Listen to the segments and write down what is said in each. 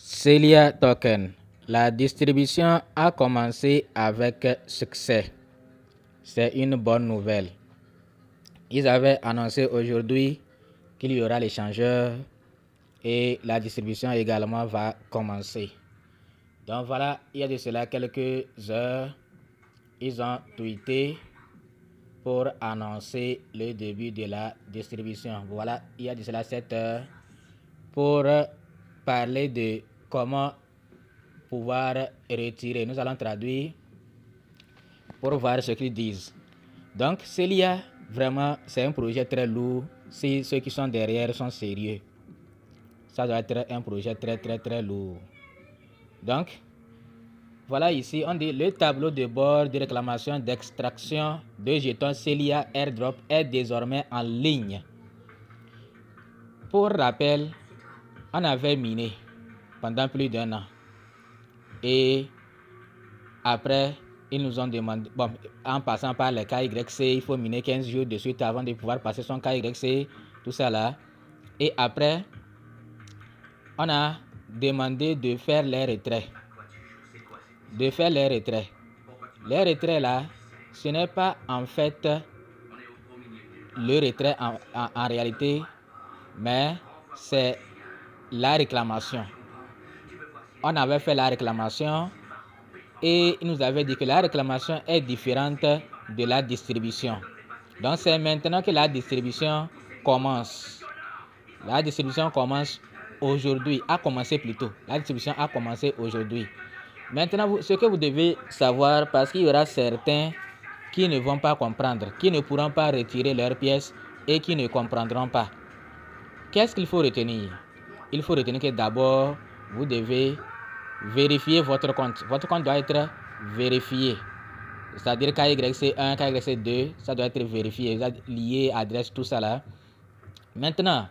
Celia Token. La distribution a commencé avec succès. C'est une bonne nouvelle. Ils avaient annoncé aujourd'hui qu'il y aura l'échangeur et la distribution également va commencer. Donc voilà, il y a de cela quelques heures, ils ont tweeté pour annoncer le début de la distribution. Voilà, il y a de cela 7 heures pour parler de comment pouvoir retirer. Nous allons traduire pour voir ce qu'ils disent. Donc, Celia, vraiment, c'est un projet très lourd. Si ceux qui sont derrière sont sérieux, ça doit être un projet très lourd. Donc, voilà ici, on dit le tableau de bord de réclamation d'extraction de jetons Celia Airdrop est désormais en ligne. Pour rappel, on avait miné pendant plus d'un an. Et après, ils nous ont demandé, bon, en passant par les KYC, il faut miner 15 jours de suite avant de pouvoir passer son KYC, tout ça là. Et après, on a demandé de faire les retraits. Les retraits là, ce n'est pas en fait le retrait en réalité, mais c'est la réclamation. On avait fait la réclamation et il nous avait dit que la réclamation est différente de la distribution. Donc c'est maintenant que la distribution commence. La distribution commence aujourd'hui, a commencé plutôt. La distribution a commencé aujourd'hui. Maintenant, ce que vous devez savoir, parce qu'il y aura certains qui ne vont pas comprendre, qui ne pourront pas retirer leurs pièces et qui ne comprendront pas. Qu'est-ce qu'il faut retenir? Il faut retenir que d'abord, vous devez vérifier votre compte. Votre compte doit être vérifié. C'est-à-dire KYC1, KYC2, ça doit être vérifié, lié, adresse, tout ça là. Maintenant,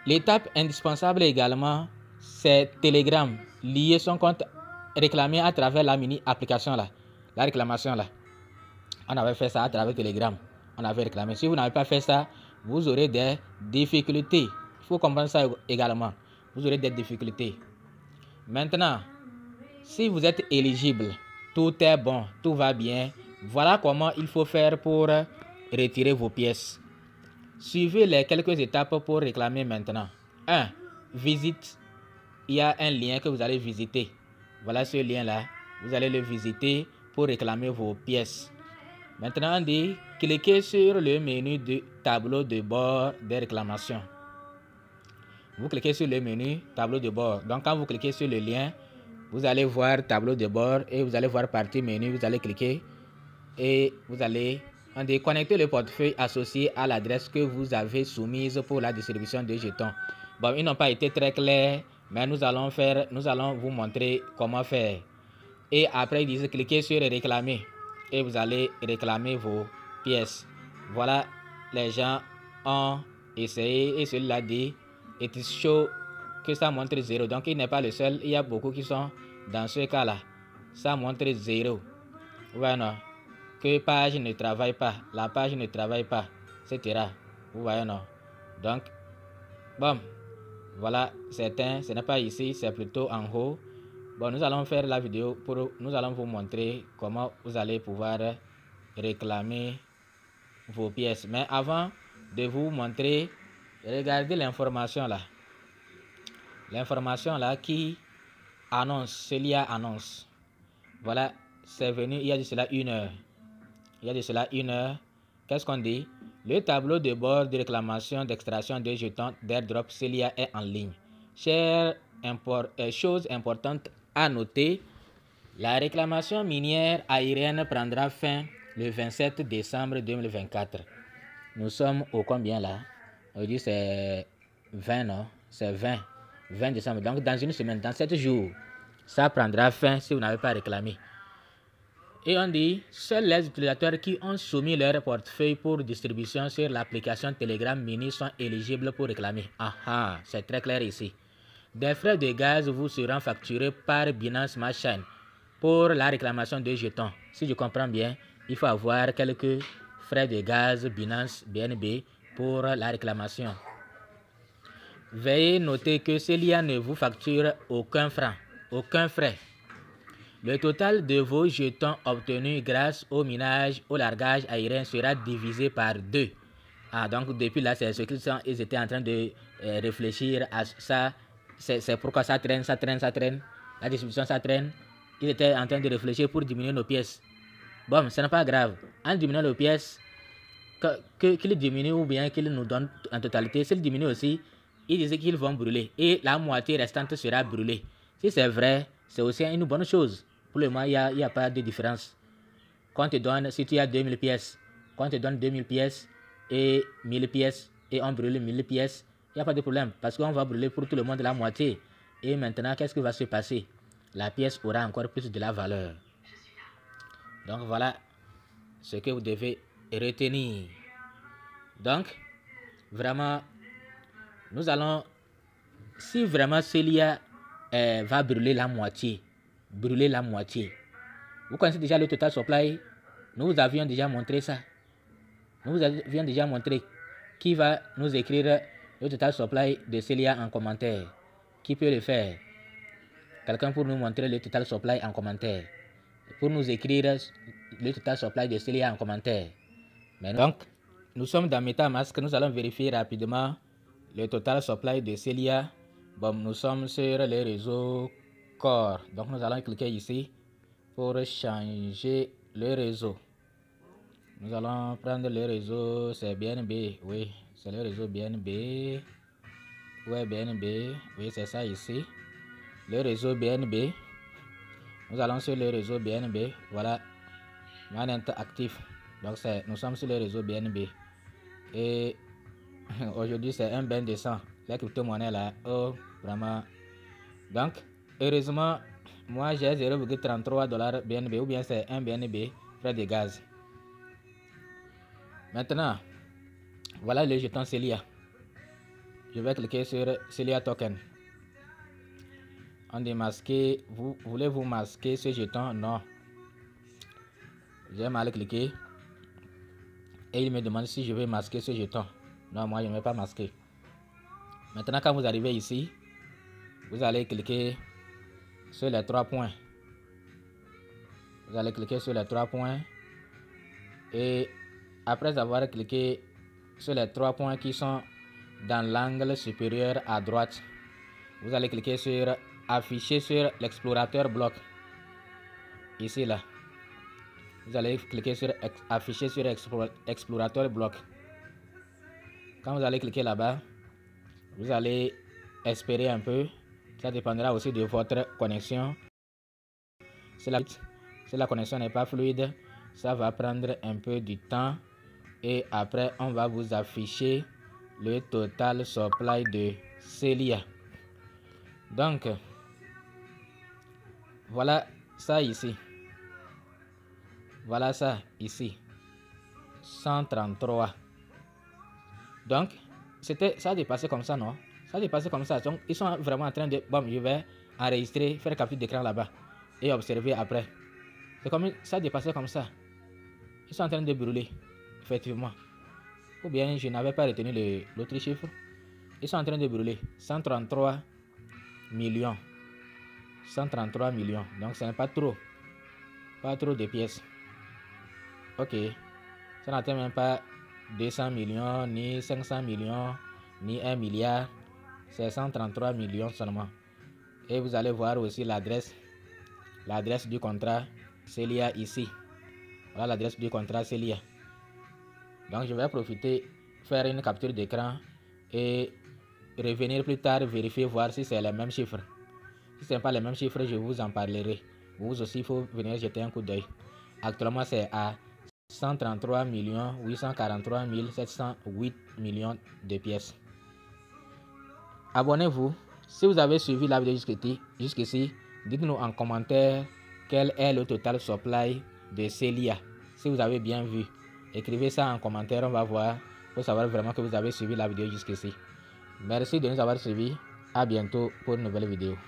l'étape indispensable également, c'est Telegram. Lier son compte réclamé à travers la mini-application là. La réclamation là. On avait fait ça à travers Telegram. On avait réclamé. Si vous n'avez pas fait ça, vous aurez des difficultés. Il faut comprendre ça également. Vous aurez des difficultés. Maintenant, si vous êtes éligible, tout est bon, tout va bien. Voilà comment il faut faire pour retirer vos pièces. Suivez les quelques étapes pour réclamer maintenant. 1. Visite. Il y a un lien que vous allez visiter. Voilà ce lien-là. Vous allez le visiter pour réclamer vos pièces. Maintenant, on dit cliquez sur le menu du tableau de bord des réclamations. Vous cliquez sur le menu tableau de bord. Donc, quand vous cliquez sur le lien, vous allez voir tableau de bord et vous allez voir partie menu. Vous allez cliquer et vous allez connecter le portefeuille associé à l'adresse que vous avez soumise pour la distribution de jetons. Bon, ils n'ont pas été très clairs, mais nous allons vous montrer comment faire. Et après, ils disent cliquez sur réclamer et vous allez réclamer vos pièces. Voilà, les gens ont essayé et celui-là dit it is show que ça montre 0. Donc, il n'est pas le seul. Il y a beaucoup qui sont dans ce cas-là. Ça montre 0. Voilà. Que page ne travaille pas. La page ne travaille pas. Etc. Vous voyez, non? Donc, bon. Voilà, certains, ce n'est pas ici, c'est plutôt en haut. Bon, nous allons faire la vidéo nous allons vous montrer comment vous allez pouvoir réclamer vos pièces. Mais avant de vous montrer, regardez l'information là. L'information là qui annonce, Celia annonce. Voilà, c'est venu il y a de cela 1 heure. Il y a de cela 1 heure. Qu'est-ce qu'on dit? Le tableau de bord de réclamation d'extraction de jetons d'airdrop Celia est en ligne. Chose importante à noter, la réclamation minière aérienne prendra fin le 27 décembre 2024. Nous sommes au combien là? On dit c'est 20, non? C'est 20 décembre. Donc dans une semaine, dans 7 jours, ça prendra fin si vous n'avez pas réclamé. Et on dit, seuls les utilisateurs qui ont soumis leur portefeuille pour distribution sur l'application Telegram Mini sont éligibles pour réclamer. Ah, c'est très clair ici. Des frais de gaz vous seront facturés par Binance Smart Chain pour la réclamation de jetons. Si je comprends bien, il faut avoir quelques frais de gaz Binance BNB pour la réclamation. Veuillez noter que Celia ne vous facture aucun franc, aucun frais. Le total de vos jetons obtenus grâce au minage, au largage aérien sera divisé par 2. Ah, donc depuis là, c'est ce qu'ils étaient en train de réfléchir à ça. C'est pourquoi ça traîne. La distribution, ça traîne. Ils étaient en train de réfléchir pour diminuer nos pièces. Bon, ce n'est pas grave. En diminuant nos pièces, qu'ils diminuent ou bien qu'ils nous donnent en totalité, s'ils diminuent aussi, ils disaient qu'ils vont brûler. Et la moitié restante sera brûlée. Si c'est vrai, c'est aussi une bonne chose. Pour le moment, il n'y a pas de différence. Quand on te donne, si tu as 2000 pièces, quand on te donne 2000 pièces et 1000 pièces, et on brûle 1000 pièces, il n'y a pas de problème. Parce qu'on va brûler pour tout le monde la moitié. Et maintenant, qu'est-ce qui va se passer? La pièce aura encore plus de la valeur. Donc voilà ce que vous devez retenir. Donc, vraiment, nous allons, si vraiment Celia va brûler la moitié, vous connaissez déjà le total supply. Nous vous avions déjà montré ça. Nous vous avions déjà montré qui va nous écrire le total supply de Celia en commentaire. Qui peut le faire? Quelqu'un pour nous montrer le total supply en commentaire. Pour nous écrire le total supply de Celia en commentaire. Donc, nous sommes dans MetaMask. Nous allons vérifier rapidement le total supply de Celia. Bon, nous sommes sur les réseaux Core. Donc, nous allons cliquer ici pour changer le réseau. Nous allons prendre le réseau, c'est BNB. Oui, c'est le réseau BNB. Ouais, BNB. Oui, c'est ça ici. Le réseau BNB. Nous allons sur le réseau BNB. Voilà. Manent actif. Donc, nous sommes sur le réseau BNB. Et aujourd'hui, c'est un bain de sang. La crypto-monnaie là. Oh, vraiment. Donc, heureusement, moi j'ai 0,33 $ BNB ou bien c'est un BNB frais de gaz. Maintenant, voilà le jeton Celia. Je vais cliquer sur Celia Token. On dit masquer. Voulez-vous masquer ce jeton? Non. J'ai mal cliqué. Et il me demande si je vais masquer ce jeton. Non, moi je ne vais pas masquer. Maintenant, quand vous arrivez ici, vous allez cliquer sur les 3 points. Vous allez cliquer sur les 3 points. Et après avoir cliqué sur les 3 points qui sont dans l'angle supérieur à droite, vous allez cliquer sur afficher sur l'explorateur bloc. Ici là. Vous allez cliquer sur afficher sur explorateur bloc. Quand vous allez cliquer là-bas, vous allez espérer un peu. Ça dépendra aussi de votre connexion. Si la connexion n'est pas fluide, ça va prendre un peu de temps. Et après, on va vous afficher le total supply de Celia. Donc, voilà ça ici. Voilà ça ici. 133. Donc, ça a dépassé comme ça, non? Ça a dépassé comme ça. Donc, ils sont vraiment en train de... Bon, je vais enregistrer, faire capture d'écran là-bas et observer après. C'est comme ça a dépassé comme ça. Ils sont en train de brûler, effectivement. Ou bien je n'avais pas retenu l'autre chiffre. Ils sont en train de brûler. 133 millions. 133 millions. Donc, ce n'est pas trop. Pas trop de pièces. Ok. Ça n'atteint même pas 200 millions, ni 500 millions, ni 1 milliard. C'est 133 millions seulement. Et vous allez voir aussi l'adresse du contrat Celia ici. Voilà l'adresse du contrat Celia. Donc je vais profiter, faire une capture d'écran et revenir plus tard, vérifier, voir si c'est les mêmes chiffres. Si ce n'est pas les mêmes chiffres, je vous en parlerai. Vous aussi, il faut venir jeter un coup d'œil. Actuellement, c'est à 133 843 708 millions de pièces. Abonnez-vous. Si vous avez suivi la vidéo jusqu'ici, dites-nous en commentaire quel est le total supply de Celia. Si vous avez bien vu, écrivez ça en commentaire, on va voir pour savoir vraiment que vous avez suivi la vidéo jusqu'ici. Merci de nous avoir suivis. À bientôt pour une nouvelle vidéo.